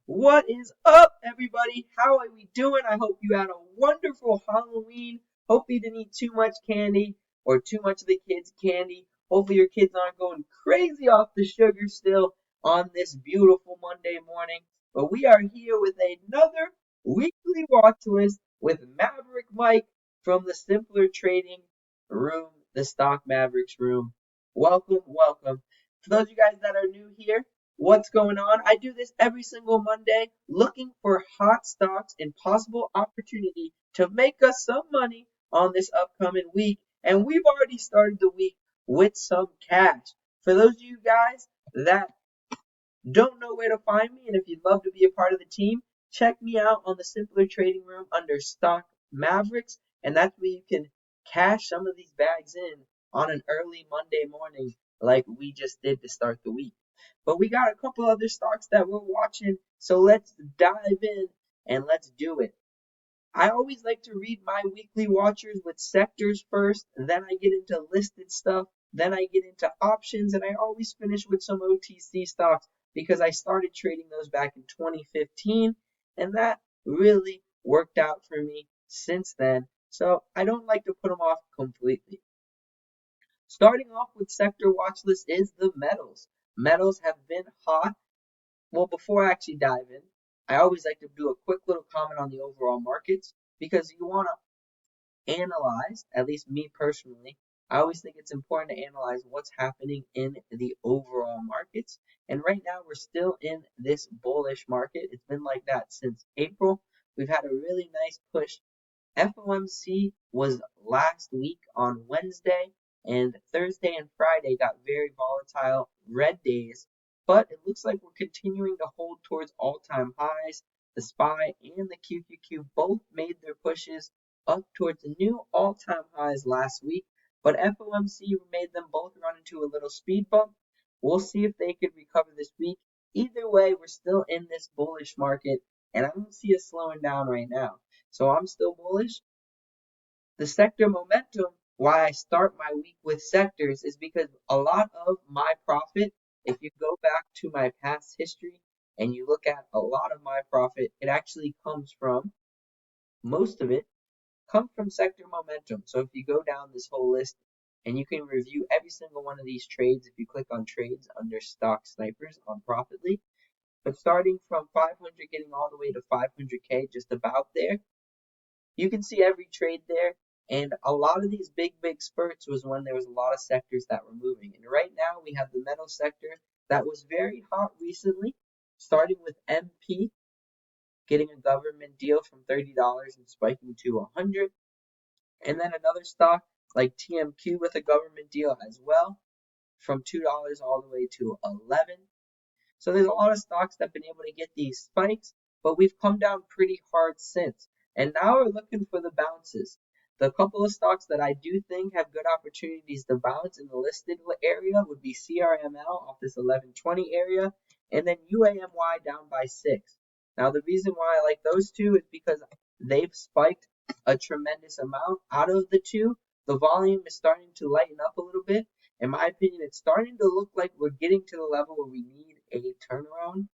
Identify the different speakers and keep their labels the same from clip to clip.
Speaker 1: What is up, everybody? How are we doing? I hope you had a wonderful Halloween. Hope you didn't eat too much candy or too much of the kids' candy. Hopefully, your kids aren't going crazy off the sugar still on this beautiful Monday morning. But we are here with another weekly watch list with Maverick Mike from the Simpler Trading Room, the Stock Mavericks Room. Welcome, welcome. For those of you guys that are new here, what's going on? I do this every single Monday looking for hot stocks and possible opportunity to make us some money on this upcoming week. And we've already started the week with some cash. For those of you guys that don't know where to find me, and if you'd love to be a part of the team, check me out on the Simpler Trading Room under Stock Mavericks, and that's where you can cash some of these bags in on an early Monday morning like we just did to start the week. But we got a couple other stocks that we're watching, so let's dive in and let's do it. I always like to read my weekly watchers with sectors first, then I get into listed stuff, then I get into options, and I always finish with some OTC stocks because I started trading those back in 2015, and that really worked out for me since then. So I don't like to put them off completely. Starting off with sector watch list is the metals. Metals have been hot. Well, before I actually dive in, I always like to do a quick little comment on the overall markets because you want to analyze, at least me personally, I always think it's important to analyze what's happening in the overall markets. And right now, we're still in this bullish market. It's been like that since April. We've had a really nice push. FOMC was last week on Wednesday, and Thursday and Friday got very volatile red days, but it looks like we're continuing to hold towards all-time highs. The SPY and the QQQ both made their pushes up towards the new all-time highs last week, but FOMC made them both run into a little speed bump. We'll see if they could recover this week. Either way, we're still in this bullish market, and I don't see us slowing down right now. So I'm still bullish. The sector momentum, why I start my week with sectors, is because a lot of my profit, if you go back to my past history and you look at a lot of my profit, it actually comes from, most of it, comes from sector momentum. So if you go down this whole list and you can review every single one of these trades if you click on trades under stock snipers on Profitly. But starting from 500 getting all the way to 500K, just about there, you can see every trade there. And a lot of these big spurts was when there was a lot of sectors that were moving. And right now we have the metal sector that was very hot recently, starting with MP getting a government deal from $30 and spiking to 100. And then another stock like TMQ with a government deal as well from $2 all the way to 11. So there's a lot of stocks that have been able to get these spikes, but we've come down pretty hard since. And now we're looking for the bounces. The couple of stocks that I do think have good opportunities to bounce in the listed area would be CRML off this 1120 area, and then UAMY down by 6. Now the reason why I like those two is because they've spiked a tremendous amount. Out of the two, the volume is starting to lighten up a little bit. In my opinion, it's starting to look like we're getting to the level where we need a turnaround.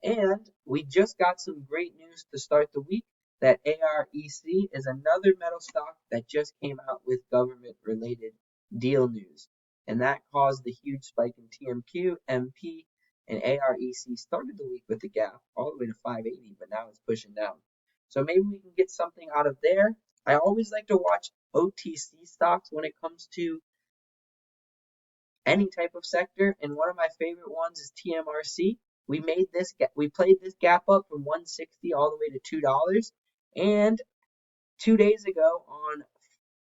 Speaker 1: And we just got some great news to start the week that AREC is another metal stock that just came out with government related deal news. And that caused the huge spike in TMQ, MP, and AREC started the week with a gap all the way to 580, but now it's pushing down. So maybe we can get something out of there. I always like to watch OTC stocks when it comes to any type of sector, and one of my favorite ones is TMRC. We played this gap up from 160 all the way to $2, and 2 days ago on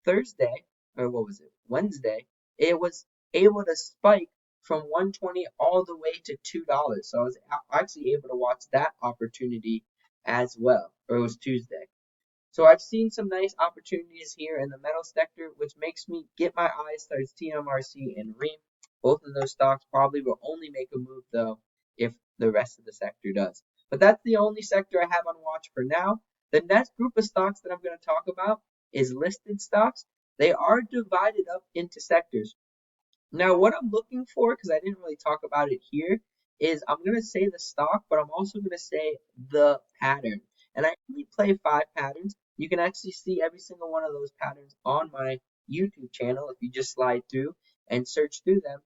Speaker 1: Thursday, or what was it, Wednesday, it was able to spike from 120 all the way to $2. So I was actually able to watch that opportunity as well, or it was Tuesday. So I've seen some nice opportunities here in the metal sector, which makes me get my eyes towards TMRC and REAM. Both of those stocks probably will only make a move though if the rest of the sector does. But that's the only sector I have on watch for now. The next group of stocks that I'm going to talk about is listed stocks. They are divided up into sectors. Now, what I'm looking for, because I didn't really talk about it here, is I'm gonna say the stock, but I'm also gonna say the pattern. And I only play 5 patterns. You can actually see every single one of those patterns on my YouTube channel if you just slide through and search through them.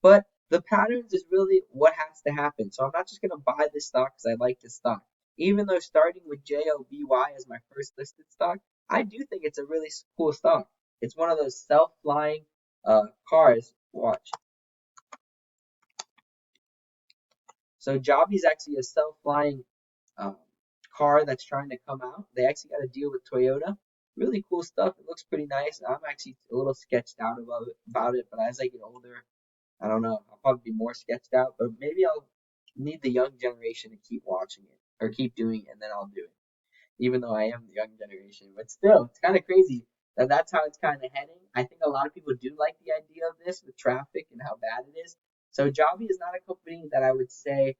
Speaker 1: But the patterns is really what has to happen. So I'm not just gonna buy this stock because I like this stock. Even though starting with JOBY as my first listed stock, I do think it's a really cool stock. It's one of those self-flying cars. Watch. So Joby is actually a self-flying um, car that's trying to come out. They actually got a deal with Toyota. Really cool stuff. It looks pretty nice. I'm actually a little sketched out about it, but as I get older, I don't know. I'll probably be more sketched out, but maybe I'll need the young generation to keep watching it or keep doing it, and then I'll do it even though I am the young generation. But still, it's kind of crazy that that's how it's kind of heading. I think a lot of people do like the idea of this with traffic and how bad it is. So Joby is not a company that I would say,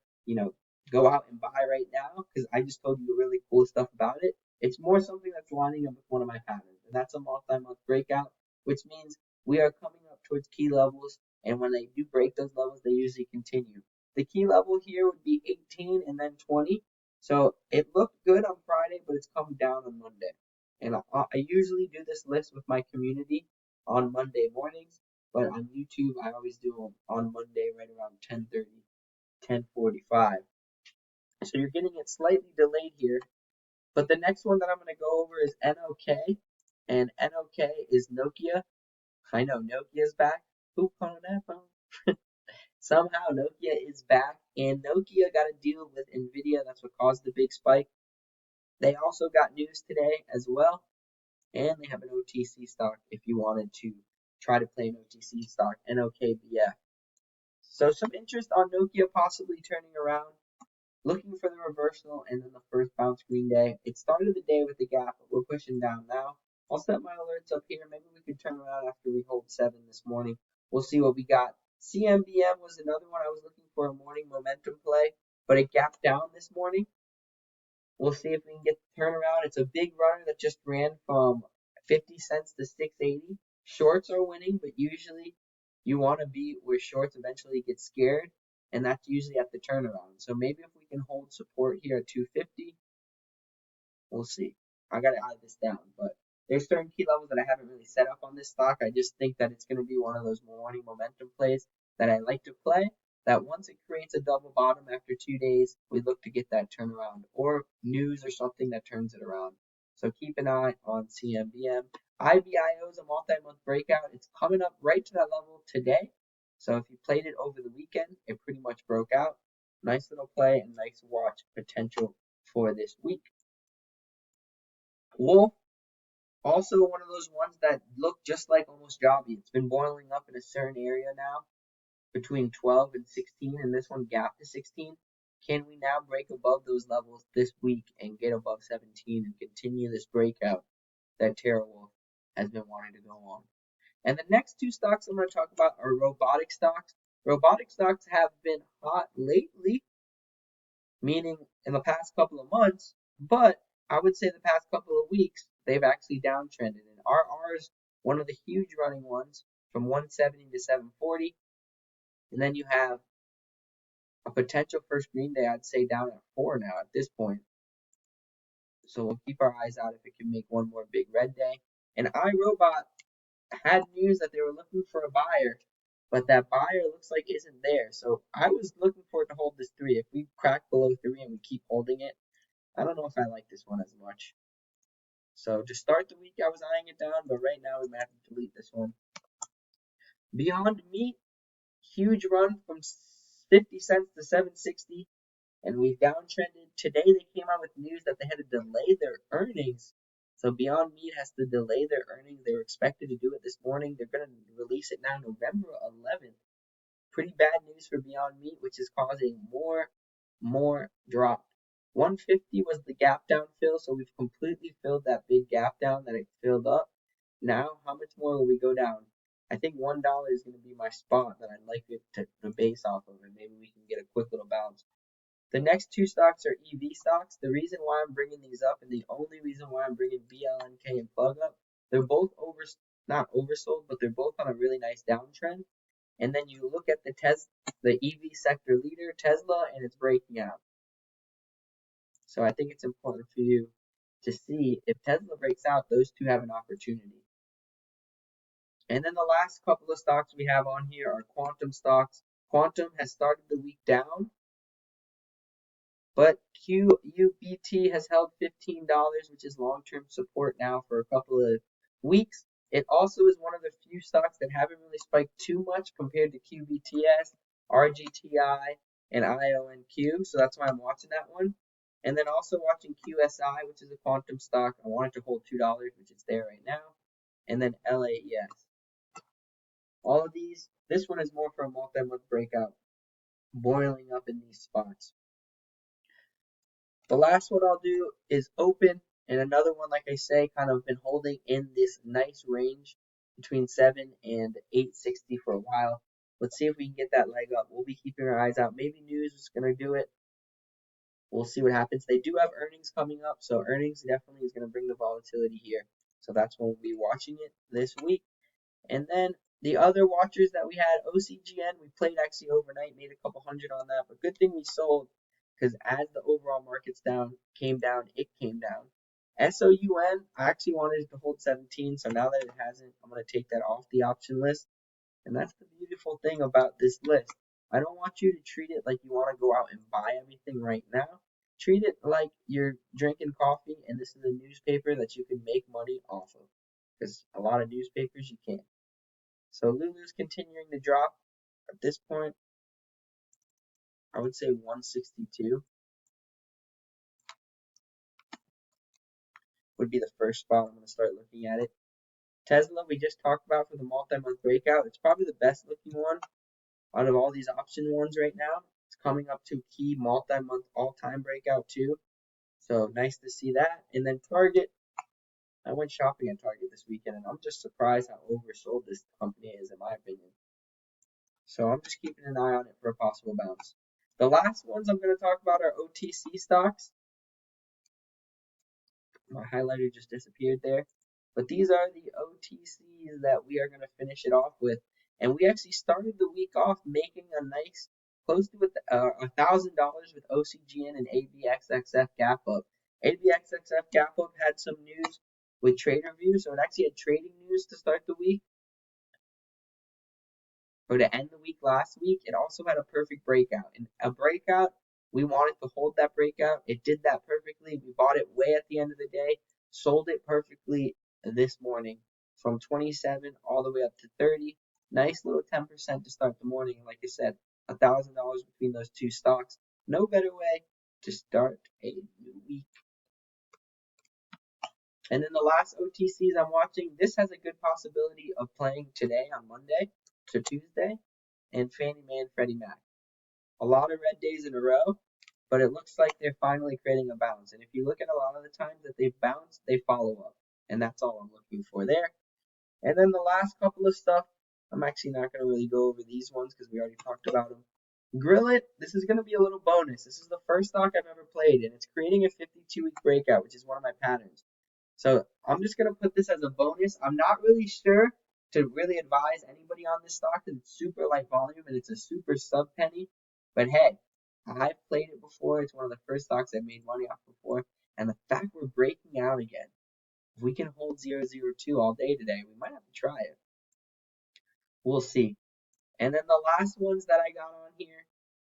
Speaker 1: go out and buy right now because I just told you really cool stuff about it. It's more something that's lining up with one of my patterns, and that's a multi-month breakout, which means we are coming up towards key levels, and when they do break those levels, they usually continue. The key level here would be 18 and then 20. So it looked good on Friday, but it's come down on Monday. And I usually do this list with my community on Monday mornings, but on YouTube I always do them on Monday right around 10:30, 10:45. So you're getting it slightly delayed here. But the next one that I'm going to go over is NOK, and NOK is Nokia. I know Nokia's back. Poop on that phone. Somehow Nokia is back, and Nokia got a deal with Nvidia. That's what caused the big spike. They also got news today as well, and they have an OTC stock if you wanted to try to play an OTC stock, NOKBF. So some interest on Nokia possibly turning around, looking for the reversal and then the first bounce green day. It started the day with the gap, but we're pushing down now. I'll set my alerts up here. Maybe we could turn around after we hold 7 this morning. We'll see what we got. CMBM was another one I was looking for a morning momentum play, but it gapped down this morning. We'll see if we can get the turnaround. It's a big runner that just ran from 50 cents to 680. Shorts are winning, but usually you want to be where shorts eventually get scared, and that's usually at the turnaround. So maybe if we can hold support here at 250, we'll see. I gotta eye this down, but there's certain key levels that I haven't really set up on this stock. I just think that it's gonna be one of those morning momentum plays that I like to play. That once it creates a double bottom after 2 days, we look to get that turnaround or news or something that turns it around. So keep an eye on CMBM. IBIO is a multi-month breakout. It's coming up right to that level today. So if you played it over the weekend, it pretty much broke out. Nice little play and nice watch potential for this week. Wolf, also one of those ones that look just like almost Jobby. It's been boiling up in a certain area now between 12 and 16, and this one gapped to 16. Can we now break above those levels this week and get above 17 and continue this breakout that TerraWolf has been wanting to go on? And the next 2 stocks I'm going to talk about are robotic stocks. Robotic stocks have been hot lately, meaning in the past couple of months, but I would say the past couple of weeks, they've actually downtrended. And RR's one of the huge running ones from 170 to 740. And then you have a potential first green day, I'd say down at 4 now at this point. So we'll keep our eyes out if it can make one more big red day. And iRobot had news that they were looking for a buyer, but that buyer looks like isn't there. So I was looking for it to hold this 3. If we crack below 3 and we keep holding it, I don't know if I like this one as much. So to start the week, I was eyeing it down, but right now we might have to delete this one. Beyond Meat, huge run from 50 cents to 760, and we've downtrended. Today they came out with news that they had to delay their earnings. So Beyond Meat has to delay their earnings. They were expected to do it this morning. They're going to release it now November 11th. Pretty bad news for Beyond Meat, which is causing more drop. 150 was the gap down fill, so we've completely filled that big gap down that it filled up. Now, how much more will we go down? I think $1 is going to be my spot that I'd like it to base off of, and maybe we can get a quick little bounce. The next 2 stocks are EV stocks. The reason why I'm bringing these up, and the only reason why I'm bringing BLNK and Plug up, they're both not oversold, but they're both on a really nice downtrend. and then you look at the EV sector leader, Tesla, and it's breaking out. So I think it's important for you to see if Tesla breaks out, those two have an opportunity. And then the last couple of stocks we have on here are quantum stocks. Quantum has started the week down, but QUBT has held $15, which is long-term support now for a couple of weeks. It also is one of the few stocks that haven't really spiked too much compared to QBTS, RGTI, and IONQ, so that's why I'm watching that one. And then also watching QSI, which is a quantum stock. I want it to hold $2, which is there right now. And then LAES. All of these, this one is more for a multi-month breakout, boiling up in these spots. The last one I'll do is open, and another one, like I say, kind of been holding in this nice range between 7 and 860 for a while. Let's see if we can get that leg up. We'll be keeping our eyes out. Maybe news is going to do it. We'll see what happens. They do have earnings coming up, so earnings definitely is going to bring the volatility here. So that's when we'll be watching it this week. And then the other watchers that we had, OCGN, we played actually overnight, made a couple hundred on that, but good thing we sold because as the overall market's came down, it came down. SOUN, I actually wanted it to hold 17, so now that it hasn't, I'm going to take that off the option list. And that's the beautiful thing about this list. I don't want you to treat it like you want to go out and buy everything right now. Treat it like you're drinking coffee and this is a newspaper that you can make money off of. Because a lot of newspapers you can't. So Lulu's continuing to drop. At this point, I would say 162 would be the first spot I'm going to start looking at it. Tesla, we just talked about for the multi-month breakout. It's probably the best looking one out of all these option ones right now. It's coming up to key multi-month all-time breakout too. So nice to see that. And then Target, I went shopping at Target this weekend and I'm just surprised how oversold this company is in my opinion. So I'm just keeping an eye on it for a possible bounce. The last ones I'm going to talk about are OTC stocks. My highlighter just disappeared there. But these are the OTCs that we are going to finish it off with. And we actually started the week off making a nice close to $1,000 with OCGN and ABXXF gap up. ABXXF gap up had some news with trade reviews, so it actually had trading news to start the week. Or to end the week last week, it also had a perfect breakout. And a breakout, we wanted to hold that breakout. It did that perfectly. We bought it way at the end of the day, sold it perfectly this morning from 27 all the way up to 30. Nice little 10% to start the morning. And like I said, $1,000 between those two stocks. No better way to start a new week. And then the last OTCs I'm watching, this has a good possibility of playing today on Monday to Tuesday, and Fannie Mae and Freddie Mac. A lot of red days in a row, but it looks like they're finally creating a bounce. And if you look at a lot of the times that they've bounced, they follow up. And that's all I'm looking for there. And then the last couple of stuff, I'm actually not going to really go over these ones because we already talked about them. Grill It, this is going to be a little bonus. This is the first stock I've ever played, and it's creating a 52-week breakout, which is one of my patterns. So I'm just going to put this as a bonus. I'm not really sure to really advise anybody on this stock because it's super light volume and it's a super sub penny. But hey, I've played it before. It's one of the first stocks I made money off before. And the fact we're breaking out again, if we can hold 002 all day today, we might have to try it. We'll see. And then the last ones that I got on here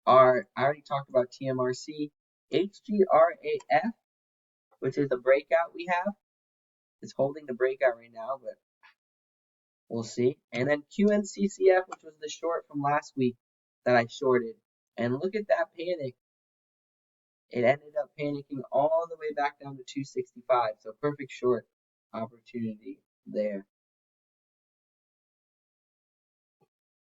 Speaker 1: are, I already talked about TMRC, HGRAF, which is the breakout we have. It's holding the breakout right now, but we'll see. And then QNCCF, which was the short from last week that I shorted. And look at that panic. It ended up panicking all the way back down to 265. So perfect short opportunity there.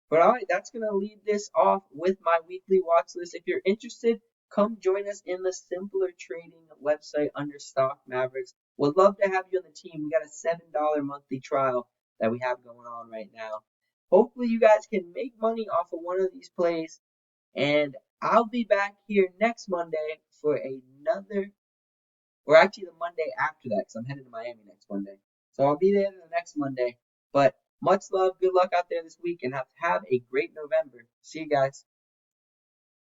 Speaker 1: But alright, that's going to lead this off with my weekly watch list. If you're interested, come join us in the Simpler Trading website under Stock Mavericks. Would love to have you on the team. We got a $7 monthly trial that we have going on right now. Hopefully you guys can make money off of one of these plays. And I'll be back here next Monday for another, or actually the Monday after that, because I'm headed to Miami next Monday. So I'll be there the next Monday. But Much love, good luck out there this week, and have a great November. See you guys.